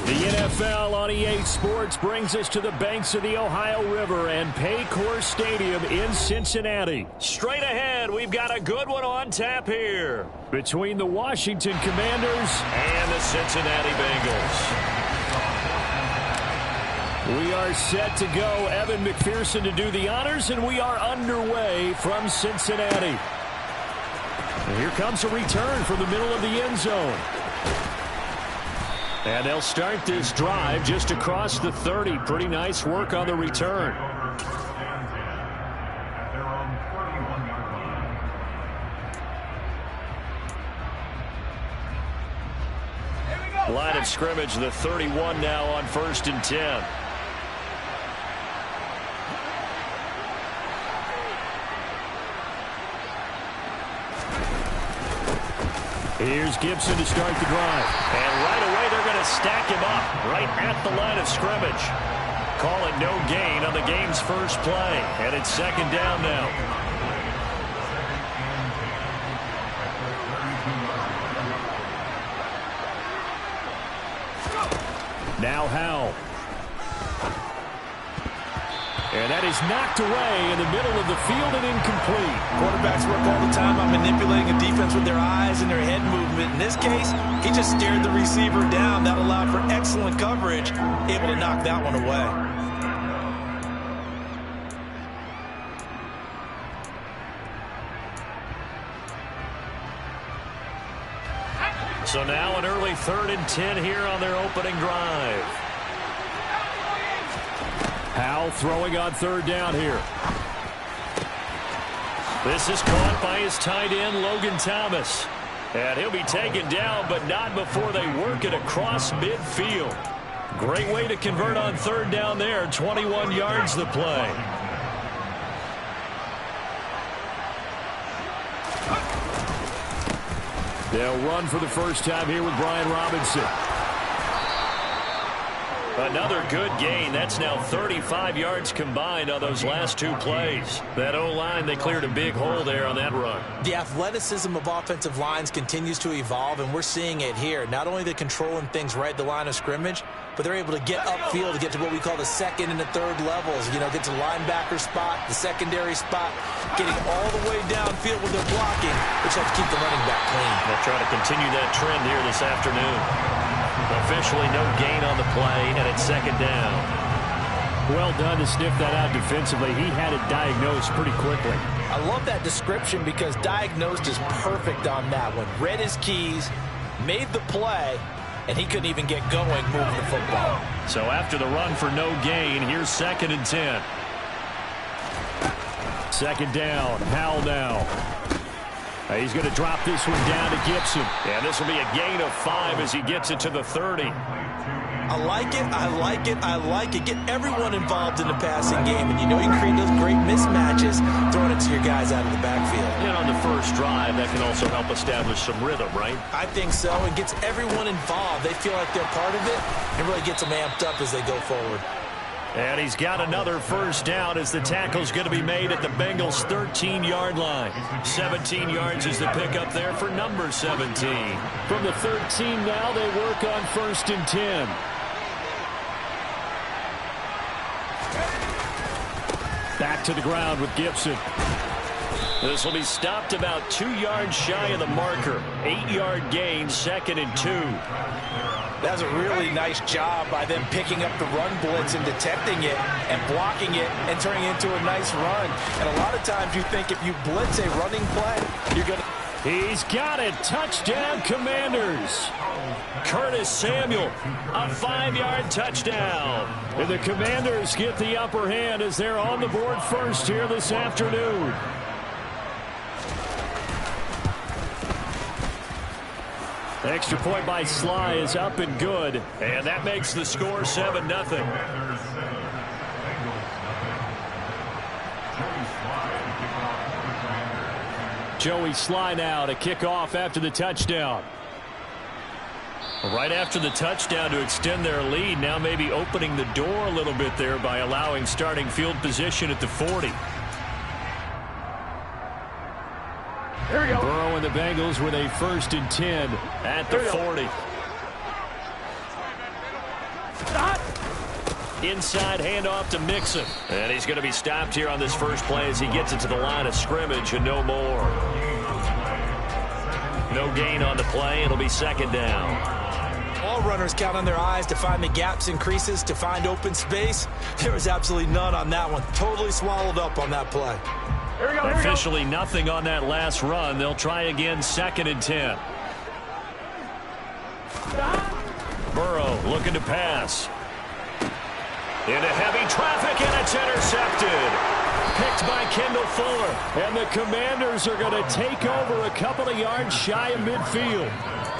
The NFL on EA Sports brings us to the banks of the Ohio River and Paycor Stadium in Cincinnati. Straight ahead, we've got a good one on tap here between the Washington Commanders and the Cincinnati Bengals. We are set to go. Evan McPherson to do the honors, and we are underway from Cincinnati. And here comes a return from the middle of the end zone. And they'll start this drive just across the 30. Pretty nice work on the return. Line of scrimmage, the 31 now on 1st and 10. Here's Gibson to start the drive. And right away, they're going to stack him up right at the line of scrimmage. Call it no gain on the game's first play. And it's 2nd down now. Now Howell. And that is knocked away in the middle of the field and incomplete. Quarterbacks work all the time on manipulating a defense with their eyes and their head movement. In this case, he just stared the receiver down. That allowed for excellent coverage, able to knock that one away. So now an early 3rd and 10 here on their opening drive. Howell throwing on 3rd down here. This is caught by his tight end, Logan Thomas. And he'll be taken down, but not before they work it across midfield. Great way to convert on 3rd down there. 21 yards the play. They'll run for the first time here with Brian Robinson. Another good gain. That's now 35 yards combined on those last 2 plays. That O-line, they cleared a big hole there on that run. The athleticism of offensive lines continues to evolve, and we're seeing it here. Not only the controlling things right at the line of scrimmage, but they're able to get upfield to get to what we call the 2nd and the 3rd levels. You know, get to the linebacker spot, the secondary spot, getting all the way downfield with their blocking, which helps keep the running back clean. They'll try to continue that trend here this afternoon. Officially no gain on the play, and it's 2nd down. Well done to sniff that out defensively. He had it diagnosed pretty quickly. I love that description because diagnosed is perfect on that one. Read his keys, made the play, and he couldn't even get going moving the football. So after the run for no gain, here's 2nd and 10. 2nd down, Howell now. He's going to drop this one down to Gibson. And this will be a gain of 5 as he gets it to the 30. I like it, I like it, I like it. Get everyone involved in the passing game, and you know you can create those great mismatches throwing it to your guys out of the backfield. And on the first drive, that can also help establish some rhythm, right? I think so. It gets everyone involved. They feel like they're part of it, and really gets them amped up as they go forward. And he's got another first down as the tackle's going to be made at the Bengals' 13-yard line. 17 yards is the pickup there for number 17. From the 13 now, they work on 1st and 10. Back to the ground with Gibson. This will be stopped about 2 yards shy of the marker. 8-yard gain, 2nd and 2. That's a really nice job by them picking up the run blitz and detecting it and blocking it and turning it into a nice run. And a lot of times you think if you blitz a running play, you're going to... He's got it. Touchdown, Commanders. Curtis Samuel, a 5-yard touchdown. And the Commanders get the upper hand as they're on the board first here this afternoon. Extra point by Sly is up and good. And that makes the score 7-0. Joey Sly now to kick off after the touchdown. Right after the touchdown to extend their lead, now maybe opening the door a little bit there by allowing starting field position at the 40. Here we go. Burrow and the Bengals with a 1st and 10 at the 40. Inside handoff to Mixon. And he's going to be stopped here on this first play as he gets it to the line of scrimmage and no more. No gain on the play. It'll be second down. All runners count on their eyes to find the gaps and creases, to find open space. There was absolutely none on that one. Totally swallowed up on that play. Here we go, Officially nothing on that last run. They'll try again, 2nd and 10. Burrow looking to pass. Into heavy traffic, and it's intercepted. Picked by Kendall Fuller. And the Commanders are going to take over a couple of yards shy of midfield.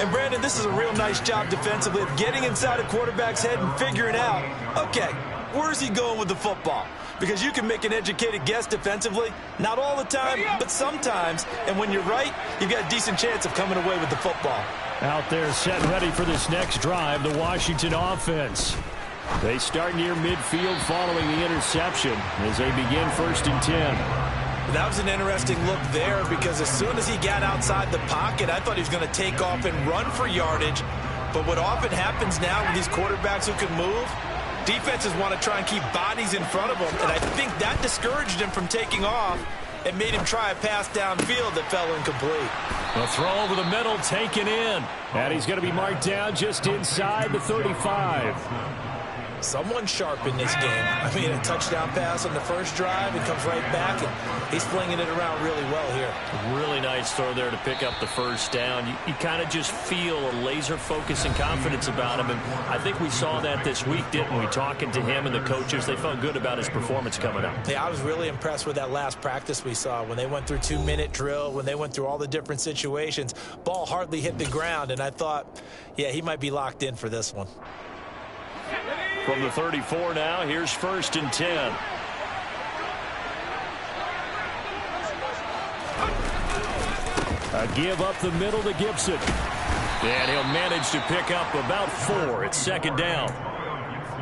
And, Brandon, this is a real nice job defensively of getting inside a quarterback's head and figuring out, okay, where's he going with the football? Because you can make an educated guess defensively. Not all the time, but sometimes. And when you're right, you've got a decent chance of coming away with the football. Out there set ready for this next drive, the Washington offense. They start near midfield following the interception as they begin 1st and 10. That was an interesting look there because as soon as he got outside the pocket, I thought he was going to take off and run for yardage. But what often happens now with these quarterbacks who can move, defenses want to try and keep bodies in front of them. And I think that discouraged him from taking off and made him try a pass downfield that fell incomplete. A throw over the middle taken in. And he's going to be marked down just inside the 35. Someone sharp in this game. I mean, a touchdown pass on the first drive and comes right back, and he's flinging it around really well here. Really nice throw there to pick up the first down. You kind of just feel a laser focus and confidence about him, and I think we saw that this week, didn't we? Talking to him and the coaches, they felt good about his performance coming up. Yeah, I was really impressed with that last practice we saw when they went through 2-minute drill, when they went through all the different situations. Ball hardly hit the ground, and I thought, yeah, he might be locked in for this one. From the 34 now, here's 1st and 10. A give up the middle to Gibson. And he'll manage to pick up about 4. It's 2nd down.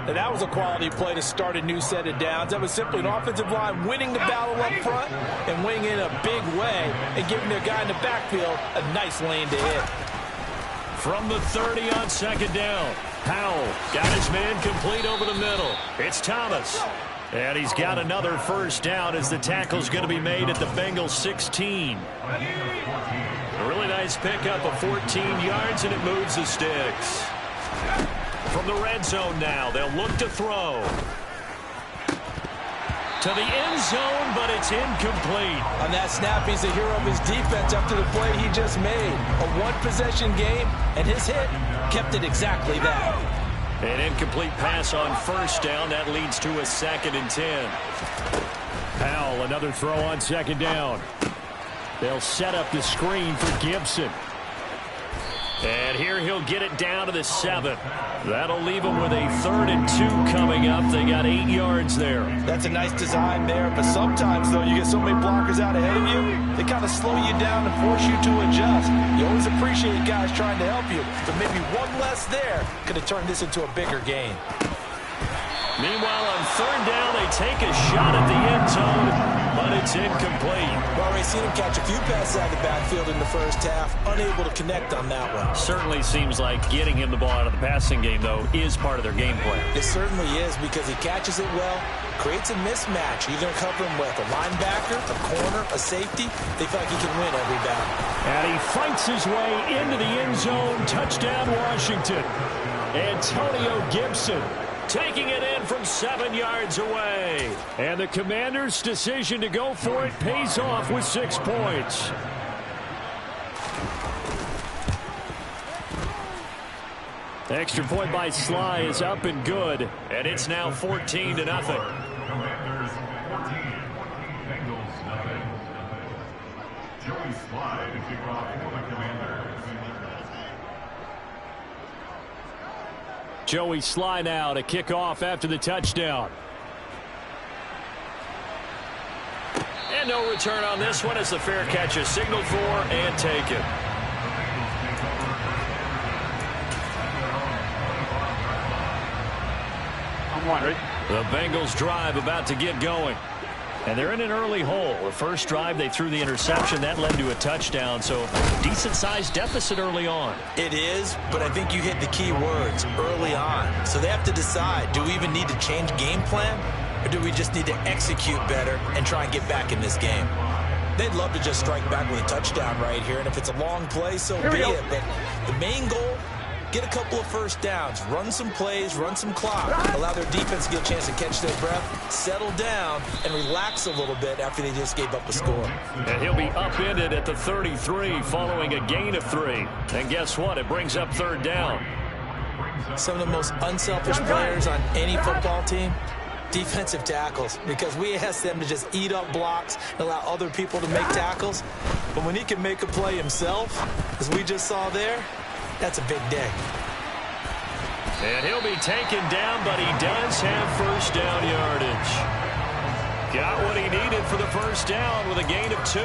And that was a quality play to start a new set of downs. That was simply an offensive line winning the battle up front and winning in a big way and giving their guy in the backfield a nice lane to hit. From the 30 on 2nd down. Powell got his man complete over the middle. It's Thomas. And he's got another 1st down as the tackle's going to be made at the Bengals 16. A really nice pickup of 14 yards, and it moves the sticks. From the red zone now, they'll look to throw. To the end zone, but it's incomplete. On that snap, he's a hero of his defense after the play he just made. A one-possession game, and his hit kept it exactly that. An incomplete pass on 1st down. That leads to a 2nd and 10. Powell, another throw on 2nd down. They'll set up the screen for Gibson. And here he'll get it down to the 7. That'll leave him with a 3rd and 2 coming up. They got 8 yards there. That's a nice design there, but sometimes, though, you get so many blockers out ahead of you, they kind of slow you down and force you to adjust. You always appreciate guys trying to help you, but maybe one less there could have turned this into a bigger gain. Meanwhile, on 3rd down, they take a shot at the end zone, but it's incomplete. We've already seen him catch a few passes out of the backfield in the first half, unable to connect on that one. Certainly seems like getting him the ball out of the passing game, though, is part of their game plan. It certainly is because he catches it well, creates a mismatch. You're going to cover him with a linebacker, a corner, a safety. They feel like he can win every battle. And he fights his way into the end zone. Touchdown, Washington. Antonio Gibson taking it in from 7 yards away. And the Commanders' decision to go for it pays off with 6 points. Extra point by Sly is up and good. And it's now 14-0. Commanders 14, Bengals nothing. Joey Sly to kick off for the Commanders. Joey Sly now to kick off after the touchdown. And no return on this one as the fair catch is signaled for and taken. I'm wondering. The Bengals drive about to get going. And they're in an early hole. The first drive, they threw the interception. That led to a touchdown. So decent-sized deficit early on. It is, but I think you hit the key words, early on. So they have to decide, do we even need to change game plan? Or do we just need to execute better and try and get back in this game? They'd love to just strike back with a touchdown right here. And if it's a long play, so be it. But the main goal, get a couple of first downs, run some plays, run some clock, allow their defense to get a chance to catch their breath, settle down, and relax a little bit after they just gave up a score. And he'll be upended at the 33 following a gain of 3. And guess what? It brings up third down. Some of the most unselfish players on any football team, defensive tackles, because we ask them to just eat up blocks and allow other people to make tackles. But when he can make a play himself, as we just saw there, that's a big day. And he'll be taken down, but he does have first down yardage. Got what he needed for the first down with a gain of 2.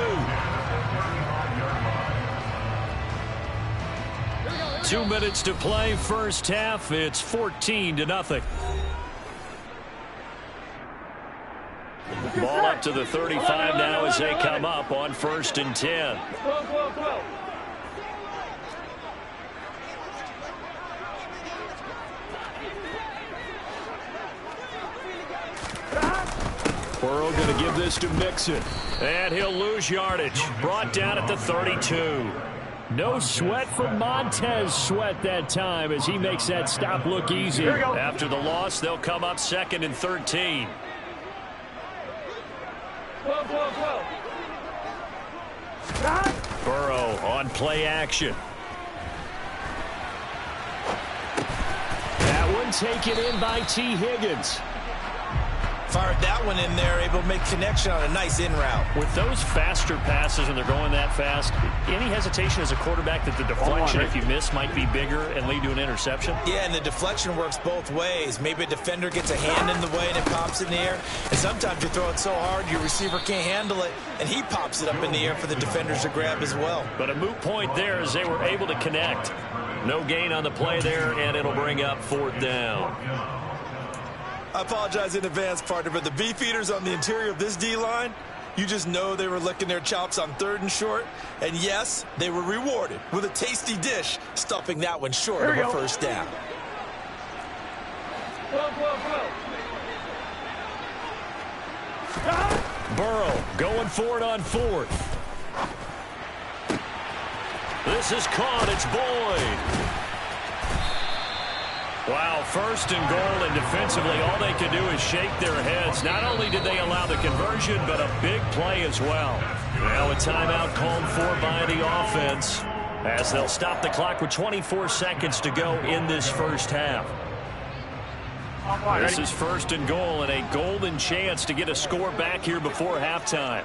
2 minutes to play, first half. It's 14-0. Ball up to the 35 now as they come up on 1st and 10. Burrow going to give this to Mixon. And he'll lose yardage. Brought down at the 32. No sweat from Montez Sweat that time as he makes that stop look easy. After the loss, they'll come up 2nd and 13. Burrow on play action. That one taken in by T. Higgins. Fired that one in there, able to make connection on a nice in route. With those faster passes and they're going that fast, any hesitation as a quarterback that the deflection, if you miss, might be bigger and lead to an interception? Yeah, and the deflection works both ways. Maybe a defender gets a hand in the way and it pops in the air. And sometimes you throw it so hard your receiver can't handle it, and he pops it up in the air for the defenders to grab as well. But a moot point there as they were able to connect. No gain on the play there, and it'll bring up 4th down. I apologize in advance, partner, but the beefeaters on the interior of this D-line, you just know they were licking their chops on 3rd and short. And yes, they were rewarded with a tasty dish, stuffing that one short of a first down. Burrow going for it on 4th. This is caught. It's Boyd. Wow, 1st and goal, and defensively all they could do is shake their heads. Not only did they allow the conversion, but a big play as well. Now a timeout called for by the offense as they'll stop the clock with 24 seconds to go in this first half. This is 1st and goal and a golden chance to get a score back here before halftime.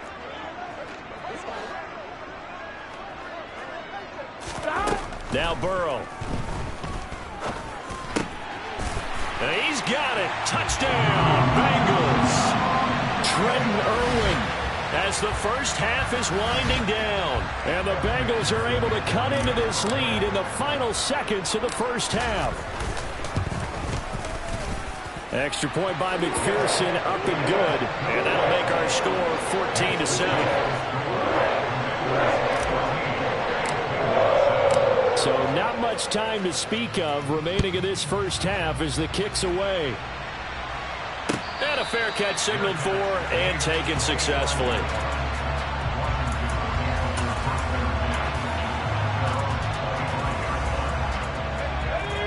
Now Burrow. And he's got it. Touchdown, Bengals. Trenton Irwin as the first half is winding down. And the Bengals are able to cut into this lead in the final seconds of the first half. Extra point by McPherson, up and good. And that'll make our score 14-7. So not much time to speak of remaining in this first half as the kick's away. And a fair catch signaled for and taken successfully.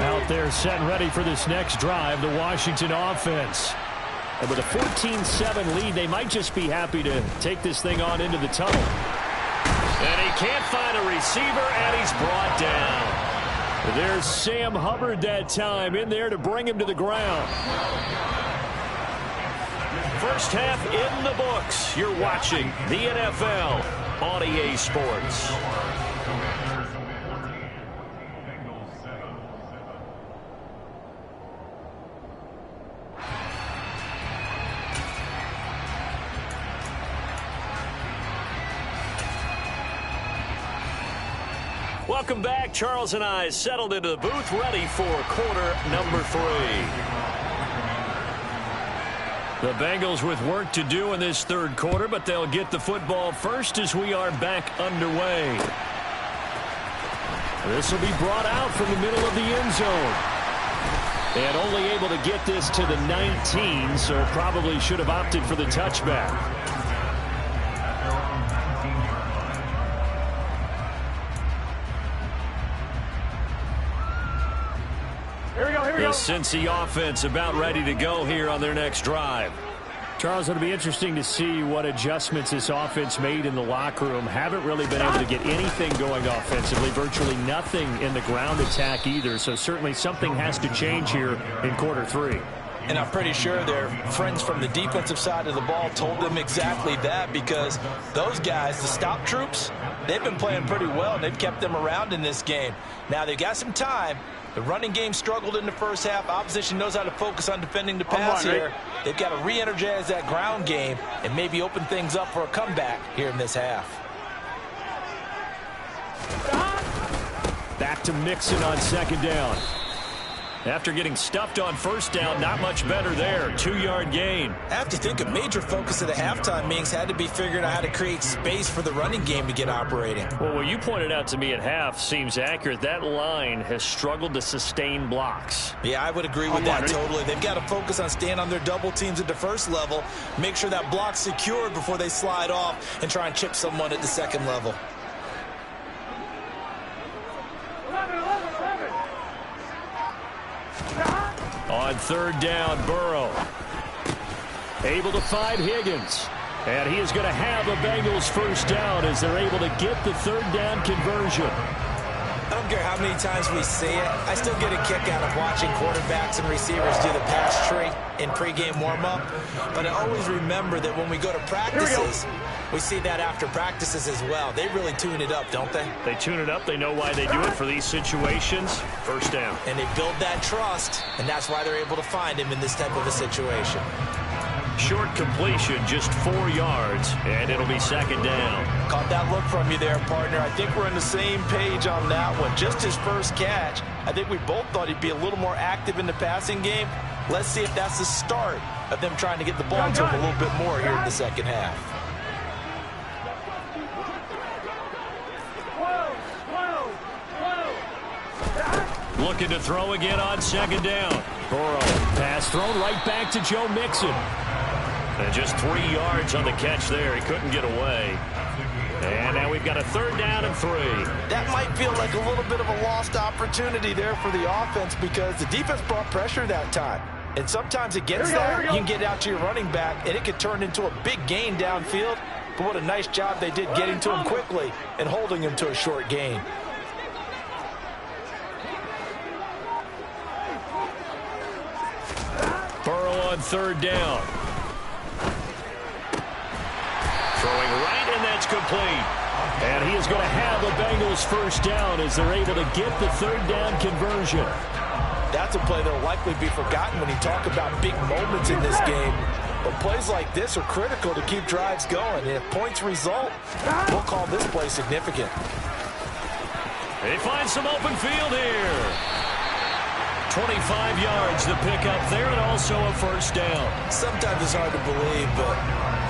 Out there set and ready for this next drive, the Washington offense. And with a 14-7 lead, they might just be happy to take this thing on into the tunnel. And he can't find a receiver, and he's brought down. There's Sam Hubbard that time in there to bring him to the ground. First half in the books. You're watching the NFL on EA Sports. Welcome back. Charles and I settled into the booth, ready for quarter number 3. The Bengals with work to do in this third quarter, but they'll get the football first as we are back underway. This will be brought out from the middle of the end zone. And only able to get this to the 19, so probably should have opted for the touchback. The Cincy offense about ready to go here on their next drive. Charles, it'll be interesting to see what adjustments this offense made in the locker room. Haven't really been able to get anything going offensively, virtually nothing in the ground attack either. So certainly something has to change here in quarter three. And I'm pretty sure their friends from the defensive side of the ball told them exactly that, because those guys, the stop troops, they've been playing pretty well, and they've kept them around in this game. Now, they've got some time. The running game struggled in the first half. Opposition knows how to focus on defending the pass here. They've got to re-energize that ground game and maybe open things up for a comeback here in this half. Back to Mixon on second down. After getting stuffed on first down, not much better there. 2-yard gain. I have to think a major focus of the halftime meetings had to be figuring out how to create space for the running game to get operating. Well, what you pointed out to me at half seems accurate. That line has struggled to sustain blocks. Yeah, I would agree with that totally. They've got to focus on staying on their double teams at the first level, make sure that block's secured before they slide off and try and chip someone at the second level. On third down, Burrow able to find Higgins. And he is going to have a Bengals first down as they're able to get the third down conversion. I don't care how many times we see it. I still get a kick out of watching quarterbacks and receivers do the pass tree in pregame warm-up. But I always remember that when we go to practices, we see that after practices as well. They really tune it up, don't they? They tune it up. They know why they do it for these situations. First down. And they build that trust, and that's why they're able to find him in this type of a situation. Short completion, just 4 yards, and it'll be second down. Caught that look from you there, partner. I think we're on the same page on that one. Just his first catch. I think we both thought he'd be a little more active in the passing game. Let's see if that's the start of them trying to get the ball to him a little bit more here in the second half. Looking to throw again on second down. Burrow, pass thrown right back to Joe Mixon. And just 3 yards on the catch there. He couldn't get away. And now we've got a third down and 3. That might feel like a little bit of a lost opportunity there for the offense, because the defense brought pressure that time. And sometimes against that, you can get out to your running back, and it could turn into a big gain downfield. But what a nice job they did getting to him quickly and holding him to a short gain. Burrow on third down. Throwing right, and that's complete. And he is going to have a Bengals first down as they're able to get the third down conversion. That's a play that will likely be forgotten when you talk about big moments in this game. But plays like this are critical to keep drives going. And if points result, we'll call this play significant. They find some open field here. 25 yards the pickup there, and also a first down. Sometimes it's hard to believe, but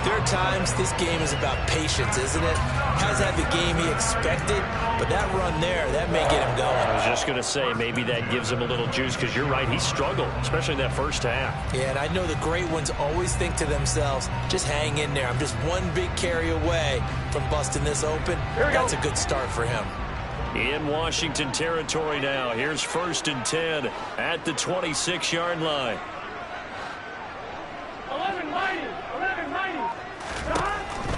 there are times this game is about patience, isn't it? Hasn't had the game he expected, but that run there, that may get him going. I was just going to say, maybe that gives him a little juice, because you're right, he struggled, especially in that first half. Yeah, and I know the great ones always think to themselves, just hang in there. I'm just one big carry away from busting this open. That's a good start for him. In Washington territory now. Here's 1st and 10 at the 26-yard line. 11-90.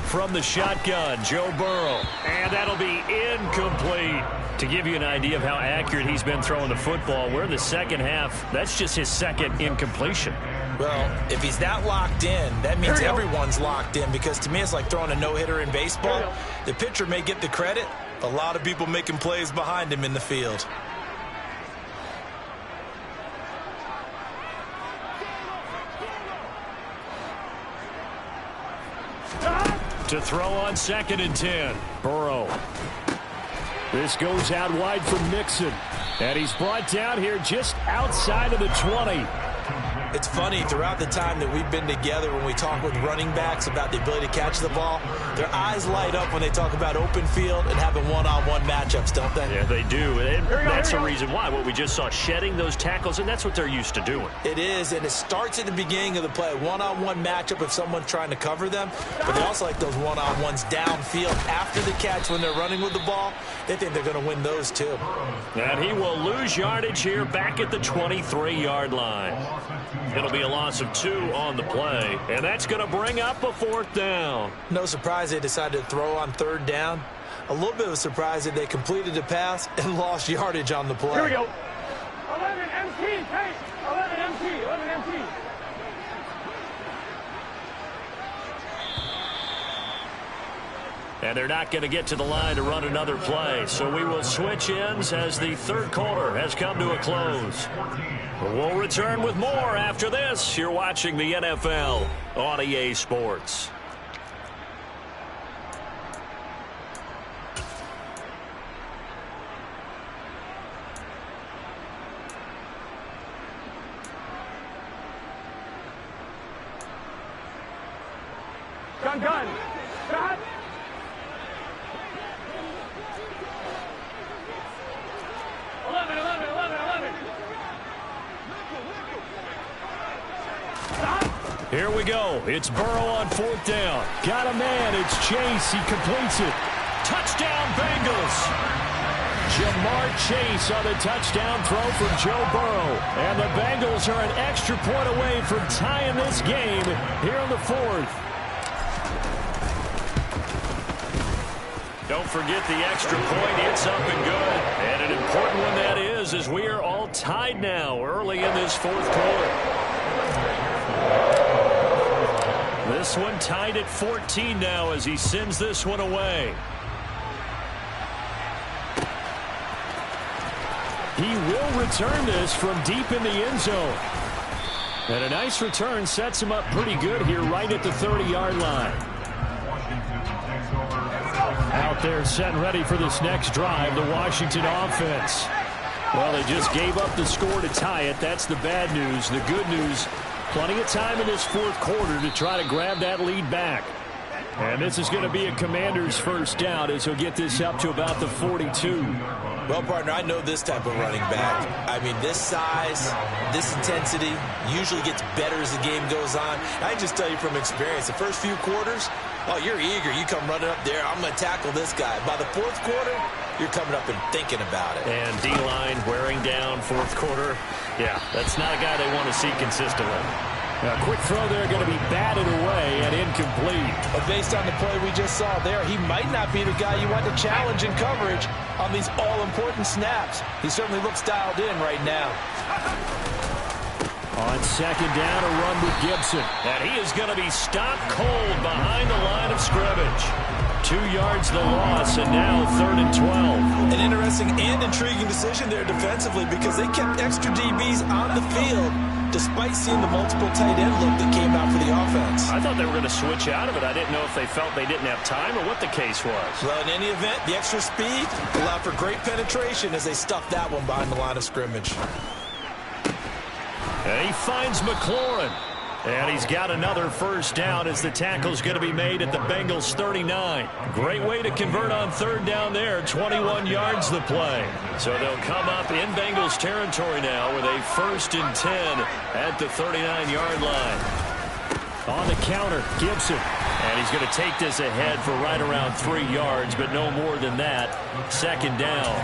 From the shotgun, Joe Burrow. And that'll be incomplete. To give you an idea of how accurate he's been throwing the football, we're in the second half. That's just his second incompletion. Well, if he's that locked in, that means everyone's locked in, because to me it's like throwing a no-hitter in baseball. The pitcher may get the credit, a lot of people making plays behind him in the field. To throw on 2nd and 10. Burrow. This goes out wide for Mixon. And he's brought down here just outside of the 20. It's funny, throughout the time that we've been together, when we talk with running backs about the ability to catch the ball, their eyes light up when they talk about open field and having one-on-one matchups, don't they? Yeah, they do. And that's the reason why. What we just saw, shedding those tackles, and that's what they're used to doing. It is, and it starts at the beginning of the play. One-on-one matchup if someone's trying to cover them, but they also like those one-on-ones downfield after the catch when they're running with the ball. They think they're going to win those too. And he will lose yardage here back at the 23-yard line. It'll be a loss of 2 on the play, and that's going to bring up a 4th down. No surprise they decided to throw on 3rd down. A little bit of a surprise that they completed the pass and lost yardage on the play. Here we go. 11 MT, hey, 11 MT, 11 MT. And they're not going to get to the line to run another play. So we will switch ends as the 3rd quarter has come to a close. We'll return with more after this. You're watching the NFL on EA Sports. Gun. Shot. Here we go. It's Burrow on 4th down. Got a man. It's Chase. He completes it. Touchdown, Bengals. Jamar Chase on the touchdown throw from Joe Burrow. And the Bengals are an extra point away from tying this game here in the 4th. Don't forget the extra point. It's up and good. And an important one that is, as we are all tied now early in this 4th quarter. This one tied at 14 now as he sends this one away. He will return this from deep in the end zone. And a nice return sets him up pretty good here right at the 30-yard line. Out there set and ready for this next drive, the Washington offense. Well, they just gave up the score to tie it. That's the bad news. The good news, plenty of time in this 4th quarter to try to grab that lead back. And this is going to be a Commander's 1st down as he'll get this up to about the 42. Well, partner, I know this type of running back. I mean, this size, this intensity usually gets better as the game goes on. I can just tell you from experience, the first few quarters, oh, you're eager. You come running up there. I'm going to tackle this guy. By the 4th quarter, you're coming up and thinking about it. And D-line wearing down 4th quarter. Yeah, that's not a guy they want to see consistently. A quick throw there going to be batted away and incomplete. But based on the play we just saw there, he might not be the guy you want to challenge in coverage on these all-important snaps. He certainly looks dialed in right now. On 2nd down, a run with Gibson. And he is going to be stopped cold behind the line of scrimmage. 2 yards the loss, and now 3rd and 12. An interesting and intriguing decision there defensively because they kept extra DBs on the field despite seeing the multiple tight end look that came out for the offense. I thought they were going to switch out of it. I didn't know if they felt they didn't have time or what the case was. Well, in any event, the extra speed allowed for great penetration as they stuffed that one behind the line of scrimmage. And he finds McLaurin. And he's got another 1st down as the tackle's going to be made at the Bengals 39. Great way to convert on 3rd down there. 21 yards the play. So they'll come up in Bengals territory now with a 1st and 10 at the 39-yard line. On the counter, Gibson. And he's going to take this ahead for right around 3 yards, but no more than that. 2nd down.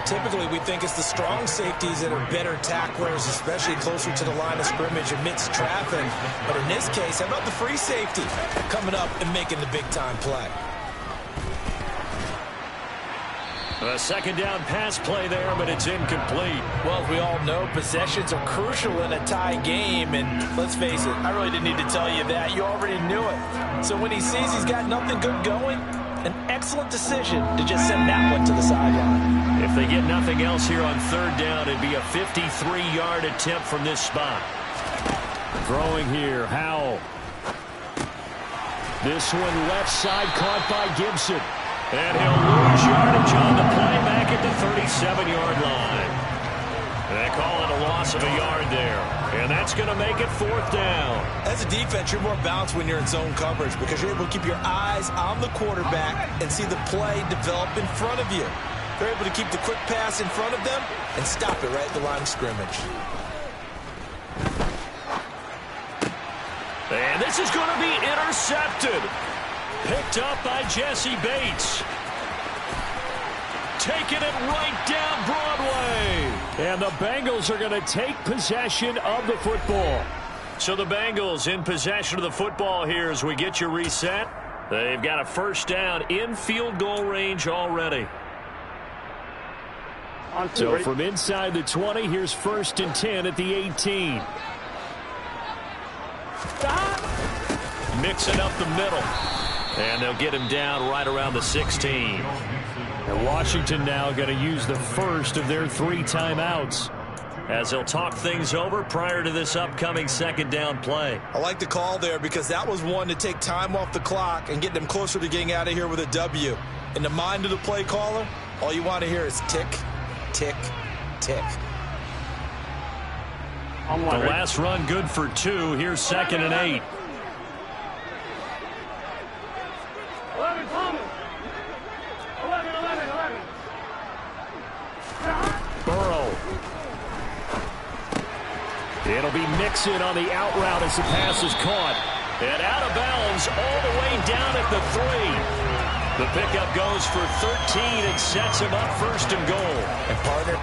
Typically, we think it's the strong safeties that are better tacklers, especially closer to the line of scrimmage amidst traffic. But in this case, how about the free safety coming up and making the big-time play? A 2nd down pass play there, but it's incomplete. Well, as we all know, possessions are crucial in a tie game. And let's face it, I really didn't need to tell you that. You already knew it. So when he sees he's got nothing good going, an excellent decision to just send that one to the sideline. If they get nothing else here on 3rd down, it'd be a 53-yard attempt from this spot. Throwing here, Howell. This one left side caught by Gibson. And he'll lose yardage on the play back at the 37-yard line. And they call it a loss of a yard there. And that's going to make it 4th down. As a defense, you're more balanced when you're in zone coverage because you're able to keep your eyes on the quarterback and see the play develop in front of you. They're able to keep the quick pass in front of them and stop it right at the line of scrimmage. And this is going to be intercepted. Picked up by Jesse Bates. Taking it right down Broadway. And the Bengals are going to take possession of the football. So the Bengals in possession of the football here as we get you reset. They've got a 1st down in field goal range already. So from inside the 20, here's 1st and 10 at the 18. Mixing up the middle. And they'll get him down right around the 16. And Washington now going to use the first of their 3 timeouts as they'll talk things over prior to this upcoming 2nd down play. I like the call there because that was one to take time off the clock and get them closer to getting out of here with a W. In the mind of the play caller, all you want to hear is tick, tick, tick. The last run good for 2. Here's 2nd and 8. 11, Thomas. 11. Burrow. It'll be Mixon on the out route as the pass is caught. And out of bounds all the way down at the 3. The pickup goes for 13 and sets him up 1st and goal. And partner.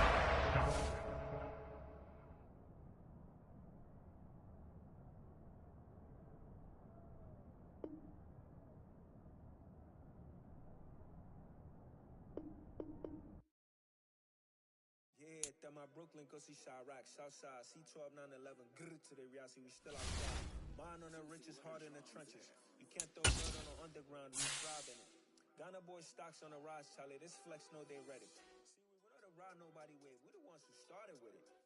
Brooklyn, go see Chirac, Southside, C12, 911, grrr to the reality, we still outside. Mine on the richest, heart in the trenches. You can't throw blood on the underground, we thrive in it. Ghana boys stocks on the rise, Charlie, this flex know they ready. See, we without a ride nobody with, we're the ones who started with it.